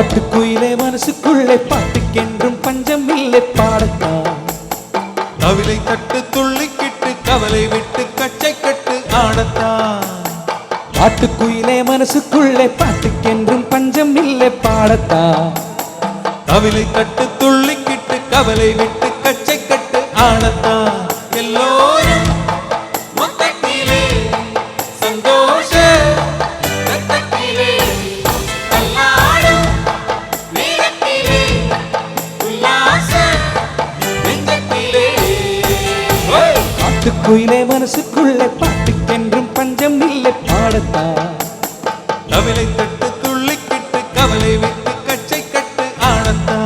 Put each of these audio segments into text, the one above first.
காட்டுக்குயிலே மனசுக்குள்ளே பாட்டுக்கென்றும் பஞ்சம் இல்லை பாடத்தான். கவிலை தட்டு துள்ளிக்கிட்டு கவலை விட்டு கச்சை கட்டு ஆடத்தான். காட்டுக்குயிலே மனசுக்குள்ளே பாட்டுக்கென்றும் பஞ்சம் இல்லை பாடத்தான். கவிலை தட்டு துள்ளிக்கிட்டு கவலை விட்டு கச்சை கட்டு ஆடத்தான். எல்லோரும் மொத்தத்திலே சந்தோஷ ரத்தத்திலே கல்லாடும் வீரத்திலே உல்லாச நெஞ்சத்திலே. காட்டுக்குயிலே மனசுக்குள்ளே பாட்டுக்கென்றும் பஞ்சம் இல்லை பாடத்தான். கவிலை தட்டு துள்ளிக்கிட்டு கவலை விட்டு கச்சை கட்டு ஆடத்தான்.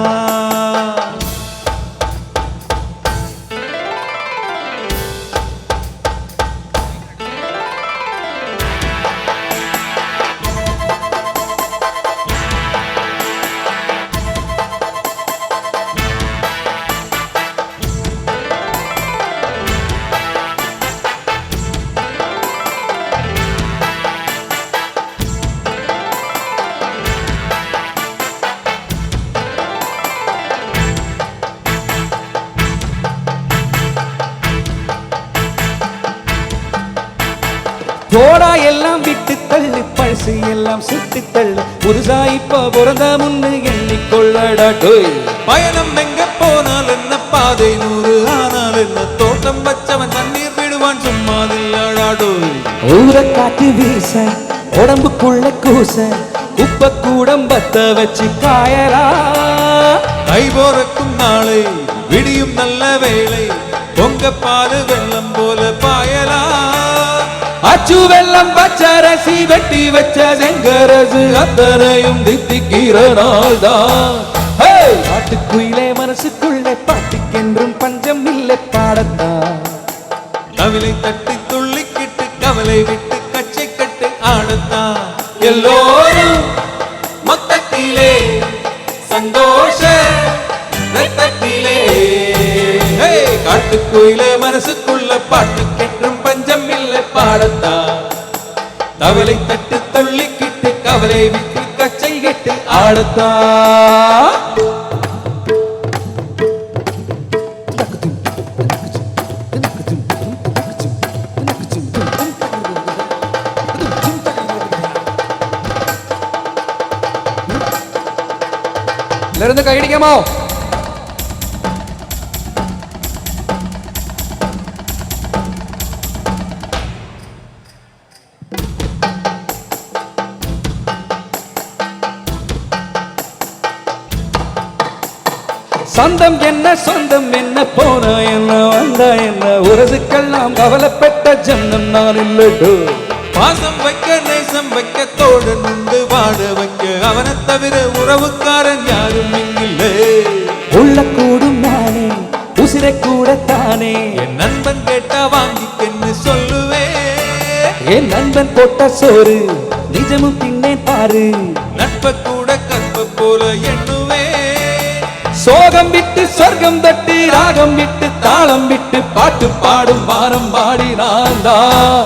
போடா எல்லாம் விட்டு தள்ளு, பழசு எல்லாம் சுட்டு தள்ளு, புதுசா இப்ப பிறந்த முன்னு எண்ணிக்கொள்ளடா டோய். பயணம் எங்க போனால் என்ன, பாதை 100 ஆனால் என்ன, தோட்டம் வச்சவன் தண்ணீர் விடுவான் சும்மா நில்லாடாடோய். ஊர காட்டு வீச உடம்புக்குள்ள கூச குப்பை கூடம் பத்த வச்சு காயலா. கை போறக்கும் நாளை விடியும் நல்ல வேளை, பொங்க பாலு வெள்ளம் போல பாயலா. அச்சு வெள்ளம் பச்சரசி வெட்டி வச்ச செங்கரசு அத்தனையும் தித்திக்கிற நாள் தான். காட்டுக்குயிலே மனசுக்குள்ளே பாட்டுக்கென்றும் பஞ்சம் இல்லை பாடத்தான். கவிலை தட்டி துள்ளிக்கிட்டு கவலை விட்டு கச்சை கட்டு ஆடத்தான். எல்லோரும் மொத்தத்திலே சந்தோஷ ரத்தத்திலே. காட்டுக்குயிலே மனசுக்குள்ள பாட்டுக்கென்றும் பஞ்சம் இல்லை பாடத்தான். கவலை தட்டு தள்ளிக்கிட்டு கவலை விட்டு கச்சை கட்டு ஆடத்தான். இருந்து கையடிக்காமோ. சொந்தம் என்ன சொந்தம் என்ன, போன என்ன வந்த என்ன, உரசுக்கெல்லாம் கவலைப்பட்ட ஜன்னம் நான் இல்லடோ. பாசம் வைக்க நேசம் வைக்க தோடு நுண்டு வாட வைக்க அவனை தவிர உறவுக்காரன் யாரும் இங்கில்லை. உள்ள கூடும் நானே உசிரை கூட தானே, என் நண்பன் கேட்டா வாங்கிக்கன்னு சொல்லுவேன். என் நண்பன் போட்ட சோறு நிஜமும் தின்னேன் பாரு. நட்ப கூட கற்ப போல எண்ணுவே. சோகம் விட்டு சொர்க்கம் தட்டி ராகம் விட்டு தாளம் விட்டு பாட்டு பாடும் வாரம் பாடி நான் தான்.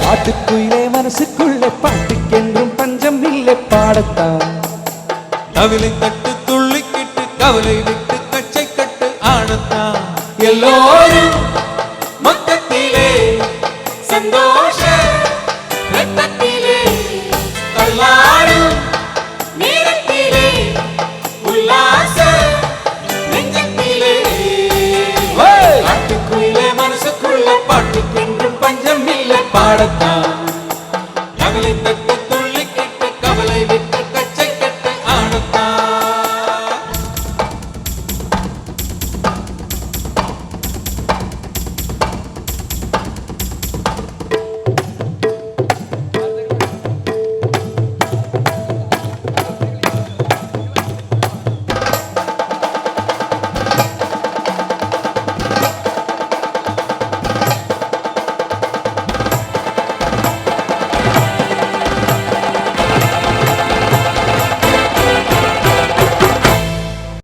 காட்டுக்குயிலே மனசுக்குள்ளே பாட்டுக்கென்றும் பஞ்சம் இல்லை பாடத்தான். கவிலை தட்டு துள்ளிக்கிட்டு கவலை விட்டு கச்சை கட்டு ஆடத்தான். எல்லோரும் மொத்தத்திலே சந்தோஷ ரத்தத்திலே கல்லாடும் நீரத்திலே உல்லாச நெஞ்சத்திலே. காட்டுக்குயிலே மனசுக்குள்ள பாட்டுக்கென்றும் பஞ்சம் இல்லை பாடத்தான்.